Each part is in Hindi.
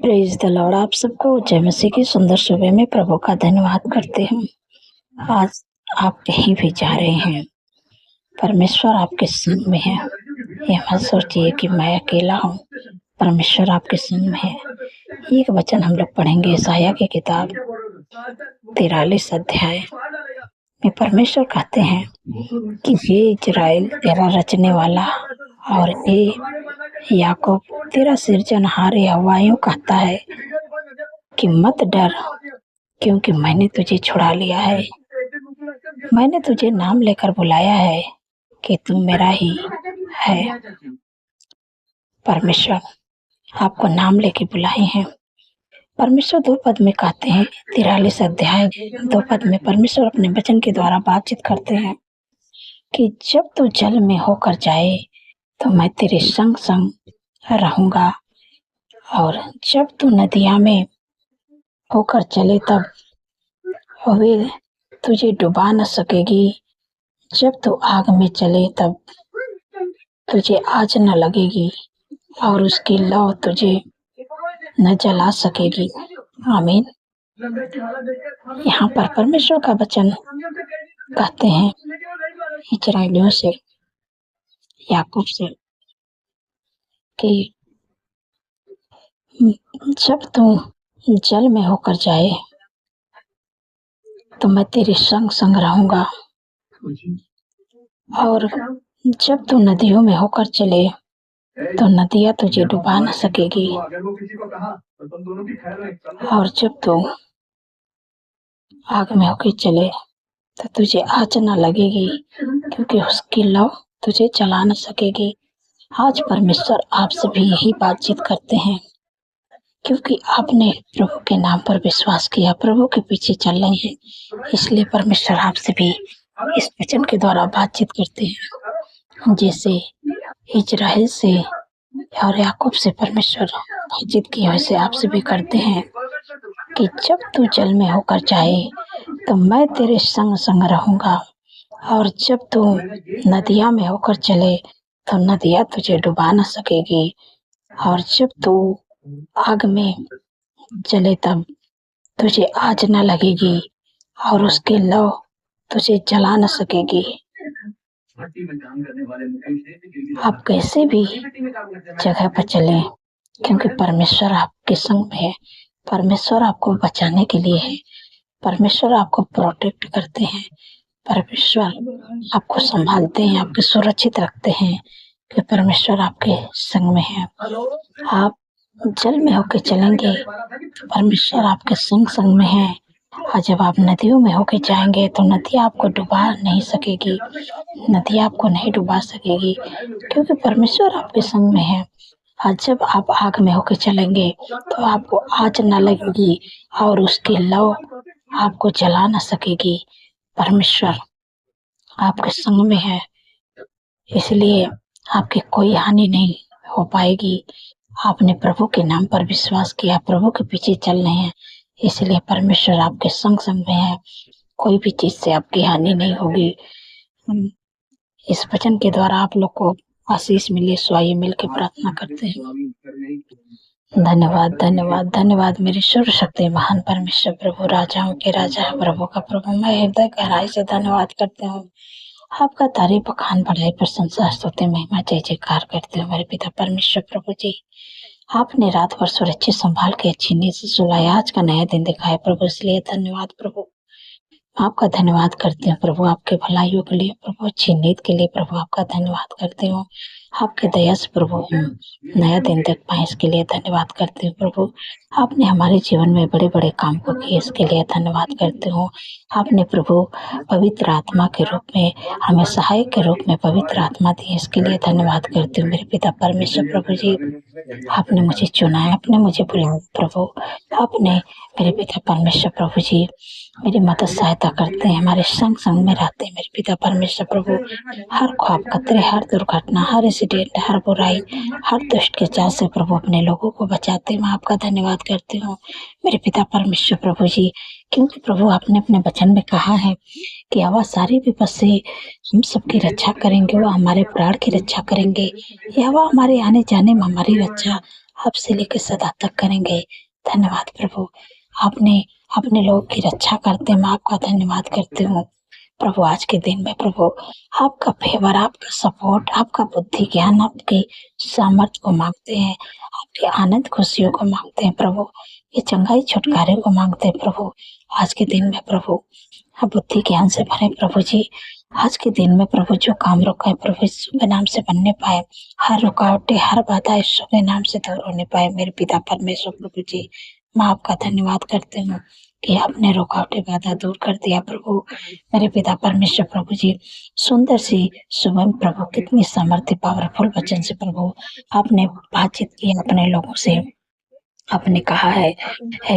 Praise the Lord. आप सबको जय मसीह की सुंदर सुबह में प्रभु का धन्यवाद करते हैं। आज आप कहीं भी जा रहे हैं, परमेश्वर आपके संग में है। ये मत सोचिए कि मैं अकेला हूँ, परमेश्वर आपके संग में है। एक वचन हम लोग पढ़ेंगे यशायाह की किताब 43 अध्याय में। परमेश्वर कहते हैं कि हे इज़राइल तेरा रचने वाला और हे याकूब तेरा सिरजनहार यहोवा यूं कहता है कि मत डर, क्योंकि मैंने तुझे छुड़ा लिया है। मैंने तुझे नाम लेकर बुलाया है कि तुम मेरा ही है। परमेश्वर आपको नाम लेके बुलाए हैं। परमेश्वर 2 पद में कहते हैं, 43 अध्याय 2 पद में परमेश्वर अपने वचन के द्वारा बातचीत करते हैं कि जब तू जल में होकर जाए तो मैं तेरे संग संग रहूंगा, और जब तू नदियां में होकर चले तब वे तुझे डुबा न सकेगी। जब तू आग में चले तब तुझे आग न लगेगी, और उसकी लौ तुझे न जला सकेगी। आमीन। यहाँ पर परमेश्वर का वचन कहते हैं इस्राएलियों से, याकूब से, कि जब तू जल में होकर जाए तो मैं तेरे संग संग रहूंगा, और जब तू नदियों में होकर चले तो नदियां तुझे डुबा न सकेगी, और जब तू आग में होकर चले तो तुझे आग न लगेगी, क्योंकि उसकी लौ तुझे जला न सकेगी। आज परमेश्वर आपसे भी यही बातचीत करते हैं, क्योंकि आपने प्रभु के नाम पर विश्वास किया, प्रभु के पीछे चल रहे हैं, इसलिए परमेश्वर आपसे भी इस वचन के द्वारा बातचीत करते हैं। जैसे इजराइल से और याकूब से परमेश्वर बातचीत की, वैसे आपसे भी करते हैं कि जब तू जल में होकर जाए तो मैं तेरे संग संग रहूंगा, और जब तू नदियां में होकर चले तो नदियां तुझे डुबा न सकेगी, और जब तू आग में जले तब तुझे आग न लगेगी, और उसकी लौ तुझे जला न सकेगी। आप कैसे भी जगह पर चलें, क्योंकि परमेश्वर आपके संग में है। परमेश्वर आपको बचाने के लिए है, परमेश्वर आपको प्रोटेक्ट करते हैं, परमेश्वर आपको संभालते हैं, आपको सुरक्षित रखते हैं, कि परमेश्वर आपके संग में है। आप जल में होके चलेंगे तो परमेश्वर आपके संग संग में है, और जब आप नदियों में होके जाएंगे तो नदी आपको डुबा नहीं सकेगी, नदी आपको नहीं डुबा सकेगी, क्योंकि परमेश्वर आपके संग में है। और जब आप आग में होके चलेंगे तो आपको आग न लगेगी, और उसकी लौ आपको जला न सकेगी। परमेश्वर आपके संग में है, इसलिए आपकी कोई हानि नहीं हो पाएगी। आपने प्रभु के नाम पर विश्वास किया, प्रभु के पीछे चल रहे हैं, इसलिए परमेश्वर आपके संग संग में है। कोई भी चीज से आपकी हानि नहीं होगी। इस वचन के द्वारा आप लोग को आशीष मिले, सो आइए मिल के प्रार्थना करते हैं। धन्यवाद धन्यवाद धन्यवाद मेरे सर्वशक्ति महान परमेश्वर, प्रभु राजाओं के राजा, प्रभु का प्रभु। मैं हृदय गहराई से धन्यवाद करते हूँ, आपका तारीफ बखान बढ़ाई प्रशंसा स्तुति महिमा जय जयकार करते हो मेरे पिता परमेश्वर। प्रभु जी, आपने रात भर सुरक्षित संभाल के अच्छी नींद से सुलाया, आज का नया दिन दिखाया प्रभु, इसलिए धन्यवाद प्रभु। आपका धन्यवाद करते हैं प्रभु, आपके भलाइयों के लिए प्रभु, अच्छी नींद के लिए प्रभु आपका धन्यवाद करते हो। आपके दया से प्रभु हम नया दिन देख पाए, इसके लिए धन्यवाद करते हो प्रभु। आपने हमारे जीवन में बड़े बड़े काम को किए, इसके लिए धन्यवाद करते हो। आपने प्रभु पवित्र आत्मा के रूप में हमें सहायक के रूप में पवित्र आत्मा दी, इसके लिए धन्यवाद करते हो मेरे पिता परमेश्वर। प्रभु जी, आपने मुझे चुना है, आपने मुझे बुलाया प्रभु, आपने मेरे पिता परमेश्वर प्रभु जी मेरी मदद सहायता करते हैं, हमारे संग संग में रहते हैं मेरे पिता परमेश्वर प्रभु। हर ख्वाब खतरे, हर दुर्घटना, हर एक्सीडेंट, हर बुराई, हर दुष्ट के चाल से प्रभु अपने लोगों को बचाते हैं। मैं आपका धन्यवाद करती हूँ मेरे पिता परमेश्वर प्रभु जी, क्योंकि प्रभु आपने अपने वचन में कहा है कि आवा सारी विपद से हम सबकी रक्षा करेंगे, वो हमारे प्राण की रक्षा करेंगे, यह हमारे आने जाने में हमारी रक्षा आपसे लेकर सदा तक करेंगे। धन्यवाद प्रभु, आपने अपने लोगों की रक्षा करते हैं। मैं आपका धन्यवाद करती हूँ प्रभु। आज के दिन में प्रभु आपका फेवर, आपका सपोर्ट, आपका बुद्धि ज्ञान, आपके सामर्थ्य को मांगते हैं, आपके आनंद खुशियों को मांगते हैं प्रभु, ये चंगाई छुटकारे को मांगते हैं प्रभु। आज के दिन में प्रभु आप बुद्धि ज्ञान से भरे प्रभु जी। आज के दिन में प्रभु जो काम रुका है प्रभु यीशु के नाम से बनने पाए, हर रुकावटें, हर बाधा यीशु के नाम से दूर होने पाए। मेरे पिता परमेश्वर प्रभु जी, मैं आपका धन्यवाद करती हूँ कि आपने रुकावटें बाधा दूर कर दिया प्रभु। मेरे पिता परमेश्वर प्रभु जी, सुंदर सी सुबह प्रभु, कितनी सामर्थ्य पावरफुल वचन से प्रभु आपने बातचीत की अपने लोगों से। आपने कहा है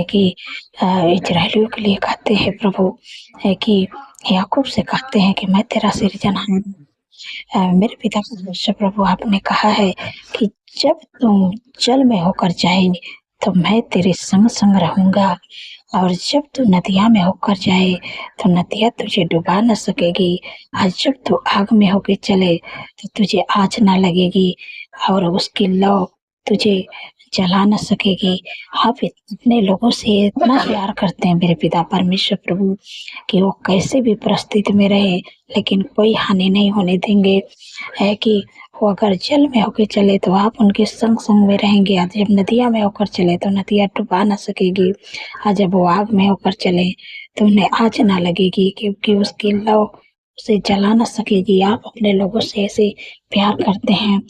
कि इजरायलियों के लिए कहते हैं प्रभु, है कि याकूब से कहते हैं कि मैं तेरा सृजनहार हूँ। मेरे पिता परमेश्वर प्रभु, आपने कहा है कि जब तुम जल में होकर जाए तो मैं तेरे संग संग रहूंगा, और जब तू नदिया में होकर जाए तो नदियाँ तुझे डुबा न सकेगी। आज जब तू आग में होकर चले तो तुझे आँच ना लगेगी, और उसकी लौ तुझे जला न सकेगी। आप अपने लोगों से इतना प्यार करते हैं मेरे पिता परमेश्वर प्रभु कि वो कैसे भी परिस्थिति में रहे लेकिन कोई हानि नहीं होने देंगे। है कि वो अगर जल में होकर चले तो आप उनके संग संग में रहेंगे। आज जब नदिया में होकर चले तो नदियाँ डुबा ना सकेगी। आज जब वो आग में होकर चले तो उन्हें आँच ना लगेगी, क्योंकि उसकी लौ उसे जला ना सकेगी। आप अपने लोगों से ऐसे प्यार करते हैं।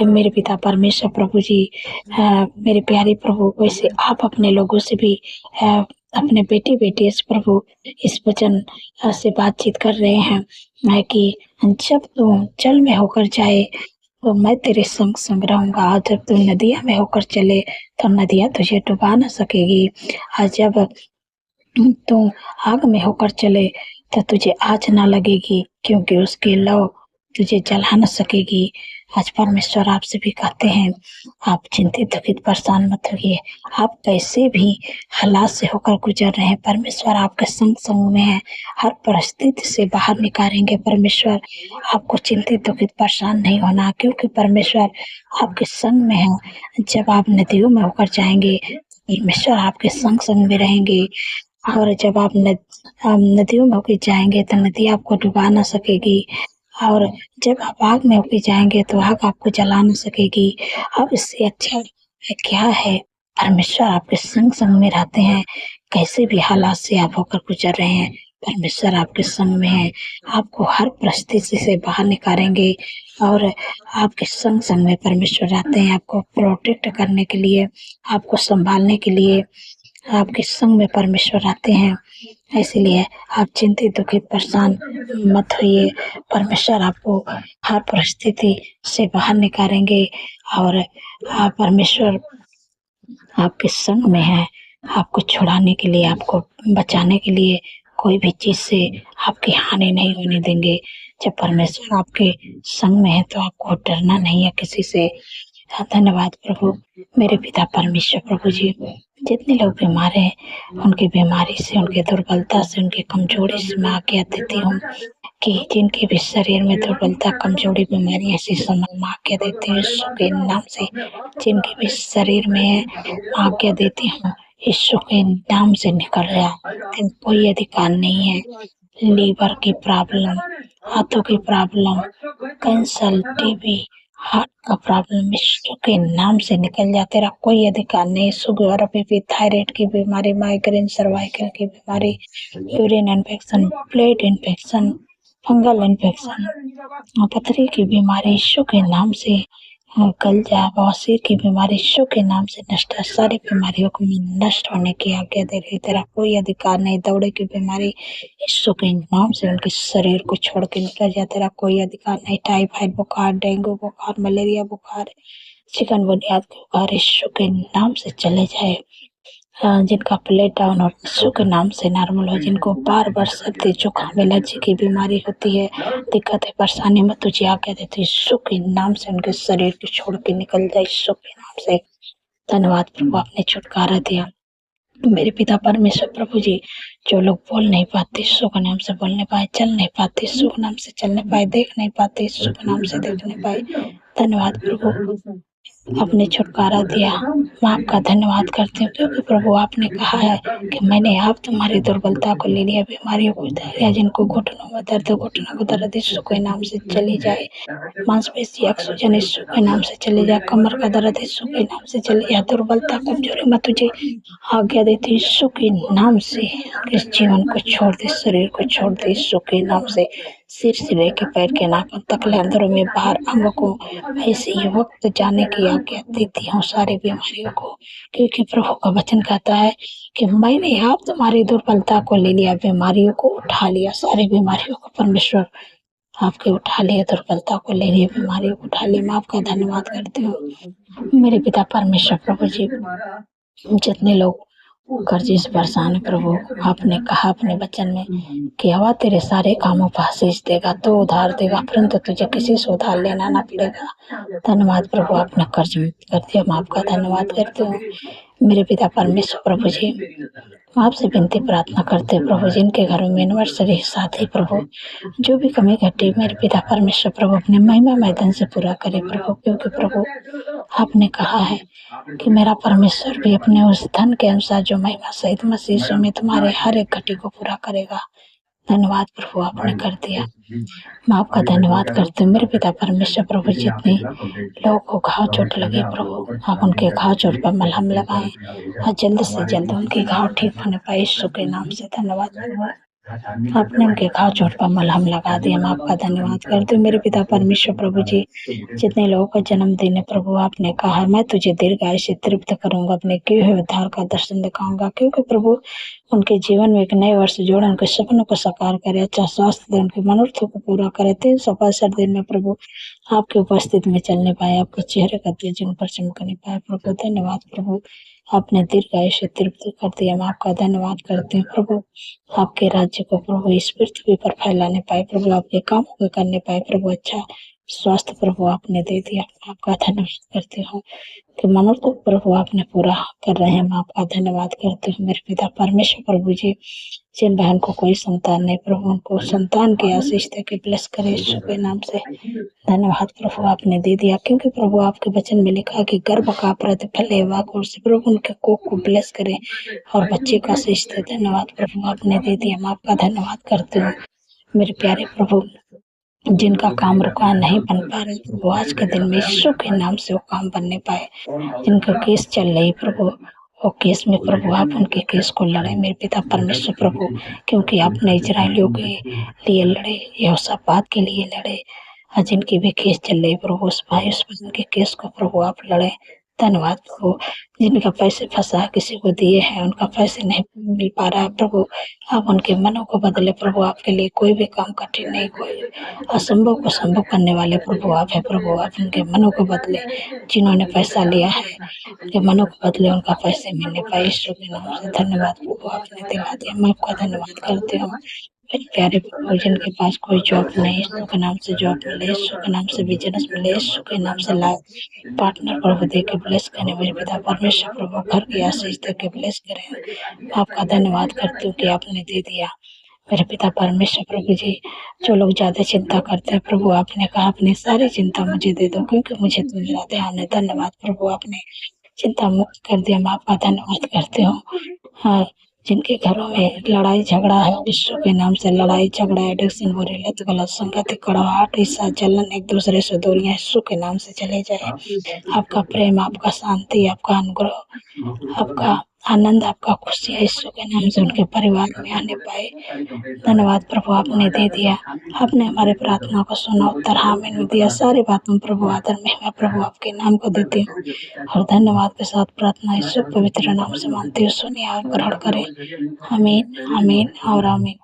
मेरे पिता परमेश्वर प्रभु जी, मेरे प्यारे प्रभु, वैसे आप अपने लोगों से भी अपने बेटे बेटे से प्रभु इस वचन से बातचीत कर रहे हैं, मैं कि जब तू जल में होकर जाए तो मैं तेरे संग संग रहूंगा, और जब तू नदिया में होकर चले तो नदियाँ तुझे डुबा न सकेगी। आज जब तू आग में होकर चले तो तुझे आँच ना लगेगी, क्योंकि उसकी लौ तुझे जला न सकेगी। आज परमेश्वर आपसे भी कहते हैं, आप चिंतित दुखित परेशान मत होइए। आप कैसे भी हालात से होकर गुजर रहे हैं, परमेश्वर आपके संग संग में है, हर परिस्थिति से बाहर निकालेंगे। परमेश्वर आपको चिंतित दुखित परेशान नहीं होना, क्योंकि परमेश्वर आपके संग में है। जब आप नदियों में होकर जाएंगे परमेश्वर आपके संग संग में रहेंगे, और जब आप नदियों में होकर जाएंगे तो नदी आपको डुबा ना सकेगी, और जब आप आग में होकर जाएंगे तो आग आपको जला ना सकेगी। अब इससे अच्छा क्या है, परमेश्वर आपके संग संग में रहते हैं। कैसे भी हालात से आप होकर गुजर रहे हैं, परमेश्वर आपके संग में है, आपको हर परिस्थिति से बाहर निकालेंगे, और आपके संग संग में परमेश्वर रहते हैं, आपको प्रोटेक्ट करने के लिए, आपको संभालने के लिए आपके संग में परमेश्वर आते हैं। इसलिए आप चिंतित दुखित परेशान मत होइए, परमेश्वर आपको हर परिस्थिति से बाहर निकालेंगे, और परमेश्वर आपके संग में है, आपको छुड़ाने के लिए, आपको बचाने के लिए, कोई भी चीज से आपकी हानि नहीं होने देंगे। जब परमेश्वर आपके संग में है तो आपको डरना नहीं है किसी से। धन्यवाद प्रभु, मेरे पिता परमेश्वर प्रभु जी। जितने लोग बीमार हैं उनकी बीमारी से, उनकी दुर्बलता से, उनकी कमजोरी से मैं आज्ञा देती हूँ कि जिनके भी शरीर में दुर्बलता, कमजोरी, बीमारी ऐसी समय मैं आज्ञा देती हूँ यीशु के नाम से। जिनके भी शरीर में आज्ञा देती हूँ यीशु के नाम से निकल गया, कोई अधिकार नहीं है। लीवर की प्रॉब्लम, हाथों की प्रॉब्लम, कैंसर, टीबी, हार्ट का प्रॉब्लम यीशु के नाम से निकल जा। तेरा कोई अधिकार नहीं। शुगर, बीपी, थायराइड की बीमारी, माइग्रेन, सर्वाइकल की बीमारी, urine infection, blood infection, fungal infection, पथरी की बीमारी यीशु के नाम से कल जा। बवासीर की बीमारी यीशु के नाम से नष्ट है। सारी बीमारियों को नष्ट होने की आज्ञा दे रही। तेरा कोई अधिकार नहीं। दौड़े की बीमारी यीशु के नाम से उनके शरीर को छोड़ के निकल जाए। तेरा कोई अधिकार नहीं। टाइफाइड बुखार, डेंगू बुखार, मलेरिया बुखार, चिकनगुनिया बुखार यीशु के नाम से चले जाए। जिनका प्लेट डाउन और यीशु के नाम से नॉर्मल हो, जिनको बार बार सर्दी जुकाम एलर्जी की बीमारी होती है, दिक्कत है, परेशानी में तुझे आज्ञा देती यीशु के नाम से उनके शरीर को छोड़ के निकल जाए यीशु के नाम से। धन्यवाद प्रभु, आपने छुटकारा दिया। मेरे पिता परमेश्वर प्रभु जी, जो लोग बोल नहीं पाते यीशु के नाम से बोलने पाए, चल नहीं पाते यीशु के नाम से चलने पाए, देख नहीं पाते यीशु के नाम से देखने पाए। धन्यवाद प्रभु, आपने छुटकारा दिया। मैं आपका धन्यवाद करती हूँ क्योंकि प्रभु आपने कहा है कि मैंने आप तुम्हारी दुर्बलता को ले लिया, बीमारियों को उतार लिया, जिनको घुटनों में दर्द, घुटनों को दर्द यीशु के नाम से चली जाए। मांसपेशियाँ सूजन यीशु के नाम से चली जाए। कमर का दर्द यीशु के नाम से चली जाए। दुर्बलता, कमजोरी मैं तुझे आज्ञा देती हूँ यीशु के नाम से। इस जीवन को छोड़ दे, शरीर को छोड़ दे यीशु के नाम से। सिर से लेके पैर के नाखून तक, अंदरों में बाहर अंग को ऐसे ही वक्त जाने की आज्ञा देती हूँ सारी बीमारियों को, क्योंकि प्रभु का वचन कहता है कि मैंने आप तुम्हारी दुर्बलता को ले लिया, बीमारियों को उठा लिया, सारी बीमारियों को परमेश्वर आपके उठा लिए, दुर्बलता को ले लिए, बीमारियों को उठा लिए। मैं आपका धन्यवाद करती हूँ मेरे पिता परमेश्वर। प्रभु जी, जितने लोग कर्जे से परेशान है प्रभु, आपने कहा अपने वचन में कि हवा तेरे सारे कामों पर आशीष देगा, तो उधार देगा, परंतु तुझे किसी से उधार लेना ना पड़ेगा। धन्यवाद प्रभु, आपने कर्ज मुक्त कर दिया। मैं आपका धन्यवाद करती हूँ मेरे पिता परमेश्वर। प्रभु जी, आपसे विनती प्रार्थना करते हैं प्रभु, जिनके घरों में एनिवर्सरी शादी प्रभु, जो भी कमी घटी मेरे पिता परमेश्वर प्रभु अपने महिमा मैदान से पूरा करे प्रभु, क्योंकि प्रभु आपने कहा है कि मेरा परमेश्वर भी अपने उस धन के अनुसार जो महिमा सहित मसीह में तुम्हारे हर एक घटी को पूरा करेगा। धन्यवाद प्रभु, आपने कर दिया। मैं आपका धन्यवाद करती हूँ मेरे पिता परमेश्वर। प्रभु, जितने लोगों को घाव चोट लगे प्रभु, आप उनके घाव चोट पर मलहम लगाएं और जल्द से जल्द उनके घाव ठीक होने पाए यीशु के नाम से। धन्यवाद प्रभु, आपने उनके घाव चोट पर मलहम लगा दिया। मैं आपका धन्यवाद करती हूँ मेरे पिता परमेश्वर। प्रभु जी, जितने लोगों का जन्मदिन है प्रभु, आपने कहा मैं तुझे दीर्घायु से तृप्त करूंगा, अपने किए हुए उद्धार का दर्शन दिखाऊंगा, क्योंकि प्रभु उनके जीवन में एक नए वर्ष जोड़े, उनके सपनों को साकार करे, अच्छा स्वास्थ्य दे, उनके मनोरथों को पूरा करे। 365 दिन में प्रभु आपकी उपस्थिति में चलने पाए, आपके चेहरे का तेज उन पर चमकने पाए प्रभु। धन्यवाद प्रभु, आपने दीर्घायु से तृप्त कर दिया। मैं आपका धन्यवाद करती हूँ प्रभु, आपके राज्य को प्रभु इस पृथ्वी पर फैलाने पाए प्रभु, आपके कामों को करने पाए प्रभु। अच्छा स्वास्थ्य प्रभु आपने दे दिया। मैं आपका धन्यवाद करती हूँ कि मनोरथ को प्रभु आपने पूरा कर रहे हैं। मैं आपका धन्यवाद करती हूँ मेरे पिता परमेश्वर। प्रभु जी, जिन बहन को कोई संतान नहीं प्रभु, उनको संतान की आशीष दे के ब्लेस करे यीशु के नाम से। धन्यवाद प्रभु, आपने दे दिया, क्योंकि प्रभु आपके वचन में लिखा कि गर्भ का प्रतिफल है वाक से प्रभु उनके कोख को ब्लेस करे और बच्चे का आशीष दे। धन्यवाद प्रभु, आपने दे दिया। मैं आपका धन्यवाद करती हूँ मेरे प्यारे प्रभु, जिनका काम रुका नहीं बन पा रहे प्रभु, आज के दिन में यीशु के नाम से वो काम बनने पाए। जिनका केस चल रही प्रभु, वो केस में प्रभु आप उनके केस को लड़े मेरे पिता परमेश्वर प्रभु, क्योंकि आपने इजरायलियों के लिए लड़े, यहोशापात के लिए लड़े, और जिनकी भी केस चल रही प्रभु उस भाई उस बहन के केस को प्रभु आप लड़े। धन्यवाद प्रभु, जिनका पैसे फंसा किसी को दिए हैं, उनका पैसे नहीं मिल पा रहा है प्रभु, आप उनके मनों को बदले प्रभु। आपके लिए कोई भी काम कठिन नहीं, कोई असंभव को संभव करने वाले प्रभु आप है प्रभु। आप उनके मनों को बदले, जिन्होंने पैसा लिया है उनके मनों को बदले, उनका पैसे मिलने पाए यीशु के नाम से। धन्यवाद प्रभु, आपने दिला दिया। मैं आपका धन्यवाद करती हूँ मेरे प्यारे प्रभु, जिनके पास कोई जॉब नहीं, यीशु के नाम से जॉब मिले, यीशु के नाम से बिजनेस मिले, यीशु के नाम से लाइफ पार्टनर प्रभु दे के ब्लेस करें मेरे पिता परमेश्वर प्रभु। घर की आशीष दे के ब्लेस करें। आपका धन्यवाद करती हूँ कि आपने दे दिया मेरे पिता परमेश्वर। प्रभु जी, जो लोग ज्यादा चिंता करते हैं प्रभु, आपने कहा अपनी सारी चिंता मुझे दे दो, क्योंकि मुझे तुम ध्यान है। धन्यवाद प्रभु, आपने चिंता मुक्त कर दिया। मैं आपका धन्यवाद करती हूँ। हाँ, जिनके घरों में लड़ाई झगड़ा है यीशु के नाम से, लड़ाई झगड़ा, एडिक्शन, बुरी लत, गलत संगति, कड़वाहट, ईर्ष्या, जलन, एक दूसरे से दूरियां यीशु के नाम से चले जाए। आपका प्रेम, आपका शांति, आपका अनुग्रह, आपका आनंद, आपका खुशी यीशु के नाम से उनके परिवार में आने पाए। धन्यवाद प्रभु, आपने दे दिया। आपने हमारे प्रार्थना को सुना, उत्तर आमीन में दिया। सारी बातों प्रभु आदर में मैं प्रभु आपके नाम को देती हूँ और धन्यवाद के साथ प्रार्थना यीशु पवित्र नाम से मानती हूँ। सुनिए और ग्रहण करें। आमीन, आमीन और आमीन।